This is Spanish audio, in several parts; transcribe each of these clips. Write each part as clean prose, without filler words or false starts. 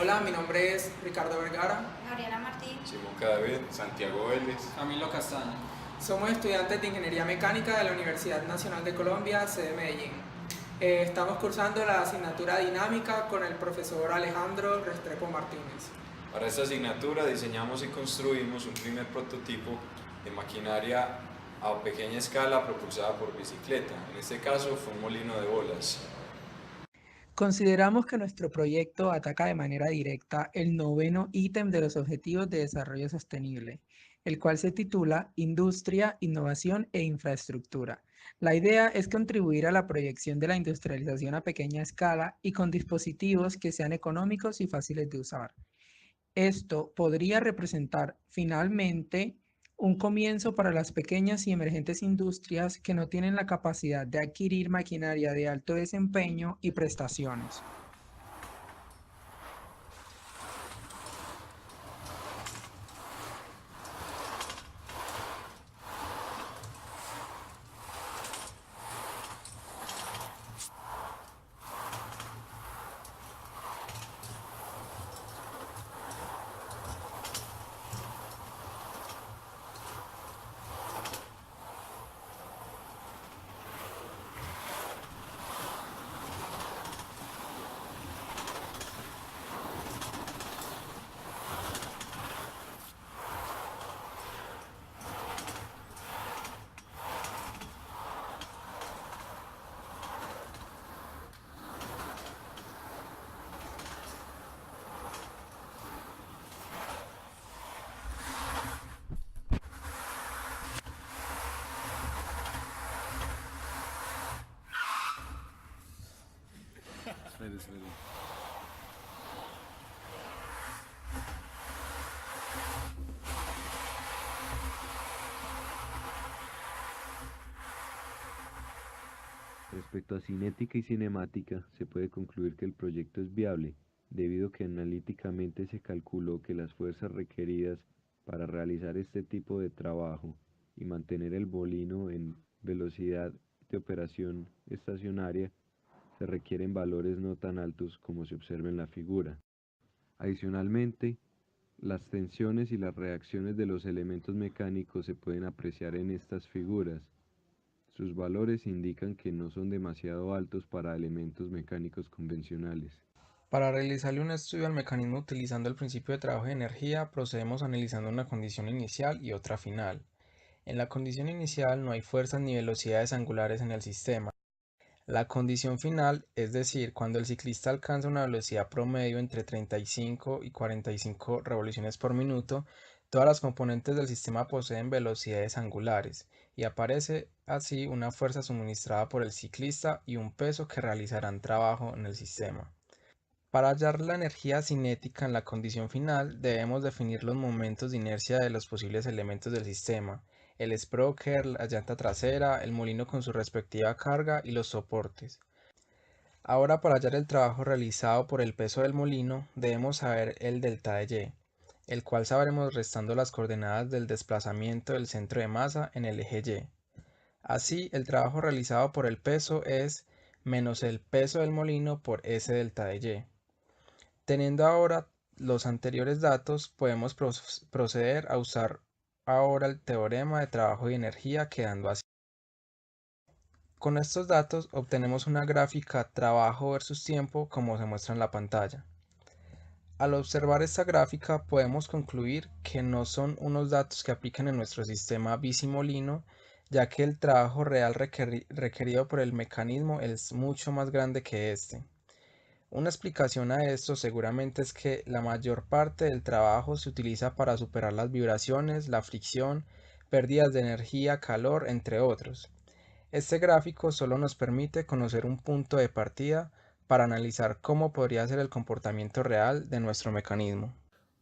Hola, mi nombre es Ricardo Vergara. Gabriela Martín. Simón Cadavid, Santiago Vélez. Camilo Castaño. Somos estudiantes de Ingeniería Mecánica de la Universidad Nacional de Colombia, sede Medellín. Estamos cursando la asignatura Dinámica con el profesor Alejandro Restrepo Martínez. Para esta asignatura diseñamos y construimos un primer prototipo de maquinaria a pequeña escala propulsada por bicicleta. En este caso fue un molino de bolas. Consideramos que nuestro proyecto ataca de manera directa el noveno ítem de los Objetivos de Desarrollo Sostenible, el cual se titula Industria, Innovación e Infraestructura. La idea es contribuir a la proyección de la industrialización a pequeña escala y con dispositivos que sean económicos y fáciles de usar. Esto podría representar finalmente un comienzo para las pequeñas y emergentes industrias que no tienen la capacidad de adquirir maquinaria de alto desempeño y prestaciones. Espere. Respecto a cinética y cinemática, se puede concluir que el proyecto es viable, debido a que analíticamente se calculó que las fuerzas requeridas para realizar este tipo de trabajo y mantener el molino en velocidad de operación estacionaria se requieren valores no tan altos como se observa en la figura. Adicionalmente, las tensiones y las reacciones de los elementos mecánicos se pueden apreciar en estas figuras. Sus valores indican que no son demasiado altos para elementos mecánicos convencionales. Para realizarle un estudio al mecanismo utilizando el principio de trabajo de energía, procedemos analizando una condición inicial y otra final. En la condición inicial no hay fuerzas ni velocidades angulares en el sistema. La condición final, es decir, cuando el ciclista alcanza una velocidad promedio entre 35 y 45 revoluciones por minuto, todas las componentes del sistema poseen velocidades angulares y aparece así una fuerza suministrada por el ciclista y un peso que realizarán trabajo en el sistema. Para hallar la energía cinética en la condición final, debemos definir los momentos de inercia de los posibles elementos del sistema, el sprocket, la llanta trasera, el molino con su respectiva carga y los soportes. Ahora, para hallar el trabajo realizado por el peso del molino, debemos saber el delta de Y, el cual sabremos restando las coordenadas del desplazamiento del centro de masa en el eje Y. Así, el trabajo realizado por el peso es menos el peso del molino por S delta de Y. Teniendo ahora los anteriores datos, podemos proceder a usar ahora el teorema de trabajo y energía, quedando así. Con estos datos obtenemos una gráfica trabajo versus tiempo como se muestra en la pantalla. Al observar esta gráfica podemos concluir que no son unos datos que aplican en nuestro sistema bicimolino, ya que el trabajo real requerido por el mecanismo es mucho más grande que este. Una explicación a esto seguramente es que la mayor parte del trabajo se utiliza para superar las vibraciones, la fricción, pérdidas de energía, calor, entre otros. Este gráfico solo nos permite conocer un punto de partida para analizar cómo podría ser el comportamiento real de nuestro mecanismo.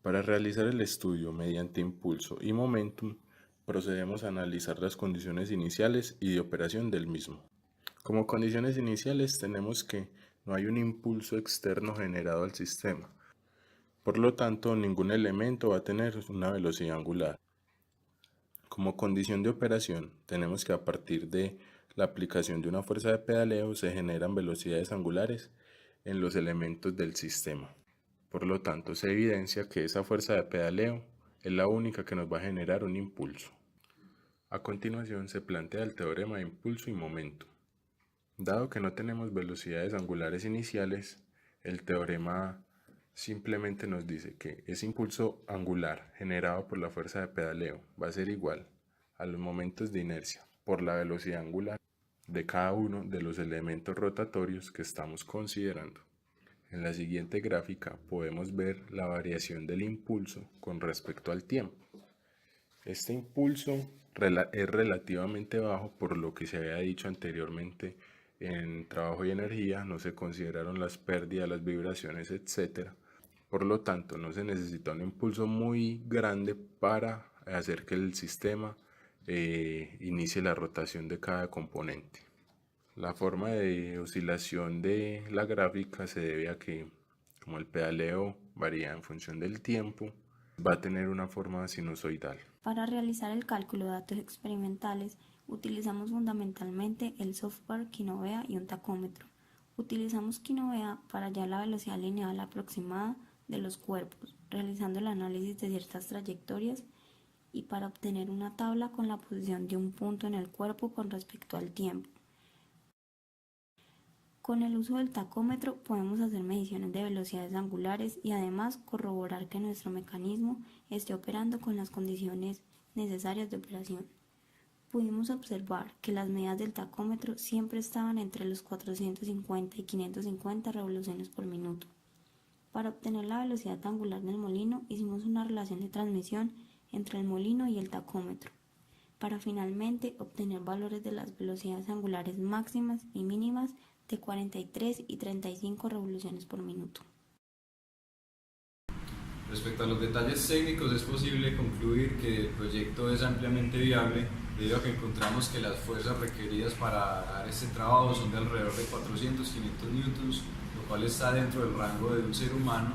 Para realizar el estudio mediante impulso y momentum, procedemos a analizar las condiciones iniciales y de operación del mismo. Como condiciones iniciales tenemos que no hay un impulso externo generado al sistema. Por lo tanto, ningún elemento va a tener una velocidad angular. Como condición de operación, tenemos que a partir de la aplicación de una fuerza de pedaleo se generan velocidades angulares en los elementos del sistema. Por lo tanto, se evidencia que esa fuerza de pedaleo es la única que nos va a generar un impulso. A continuación se plantea el teorema de impulso y momento. Dado que no tenemos velocidades angulares iniciales, el teorema simplemente nos dice que ese impulso angular generado por la fuerza de pedaleo va a ser igual a los momentos de inercia por la velocidad angular de cada uno de los elementos rotatorios que estamos considerando. En la siguiente gráfica podemos ver la variación del impulso con respecto al tiempo. Este impulso es relativamente bajo, por lo que se había dicho anteriormente en trabajo y energía, no se consideraron las pérdidas, las vibraciones, etc. Por lo tanto, no se necesita un impulso muy grande para hacer que el sistema inicie la rotación de cada componente. La forma de oscilación de la gráfica se debe a que, como el pedaleo varía en función del tiempo, va a tener una forma sinusoidal. Para realizar el cálculo de datos experimentales, utilizamos fundamentalmente el software Kinovea y un tacómetro. Utilizamos Kinovea para hallar la velocidad lineal aproximada de los cuerpos, realizando el análisis de ciertas trayectorias y para obtener una tabla con la posición de un punto en el cuerpo con respecto al tiempo. Con el uso del tacómetro podemos hacer mediciones de velocidades angulares y además corroborar que nuestro mecanismo esté operando con las condiciones necesarias de operación. Pudimos observar que las medidas del tacómetro siempre estaban entre los 450 y 550 revoluciones por minuto. Para obtener la velocidad angular del molino hicimos una relación de transmisión entre el molino y el tacómetro, para finalmente obtener valores de las velocidades angulares máximas y mínimas de 43 y 35 revoluciones por minuto. Respecto a los detalles técnicos, es posible concluir que el proyecto es ampliamente viable debido a que encontramos que las fuerzas requeridas para dar este trabajo son de alrededor de 400-500 newtons, lo cual está dentro del rango de un ser humano,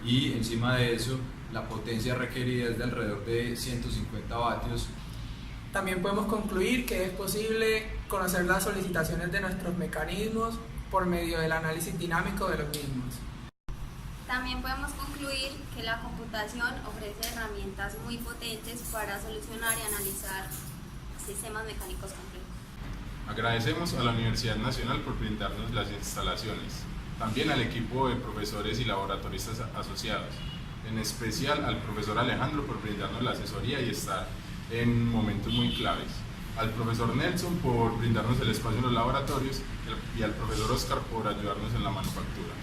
y encima de eso la potencia requerida es de alrededor de 150 vatios. También podemos concluir que es posible conocer las solicitaciones de nuestros mecanismos por medio del análisis dinámico de los mismos. También podemos concluir que la computación ofrece herramientas muy potentes para solucionar y analizar sistemas mecánicos complejos. Agradecemos a la Universidad Nacional por brindarnos las instalaciones, también al equipo de profesores y laboratoristas asociados, en especial al profesor Alejandro por brindarnos la asesoría y estar en momentos muy claves, al profesor Nelson por brindarnos el espacio en los laboratorios y al profesor Oscar por ayudarnos en la manufactura.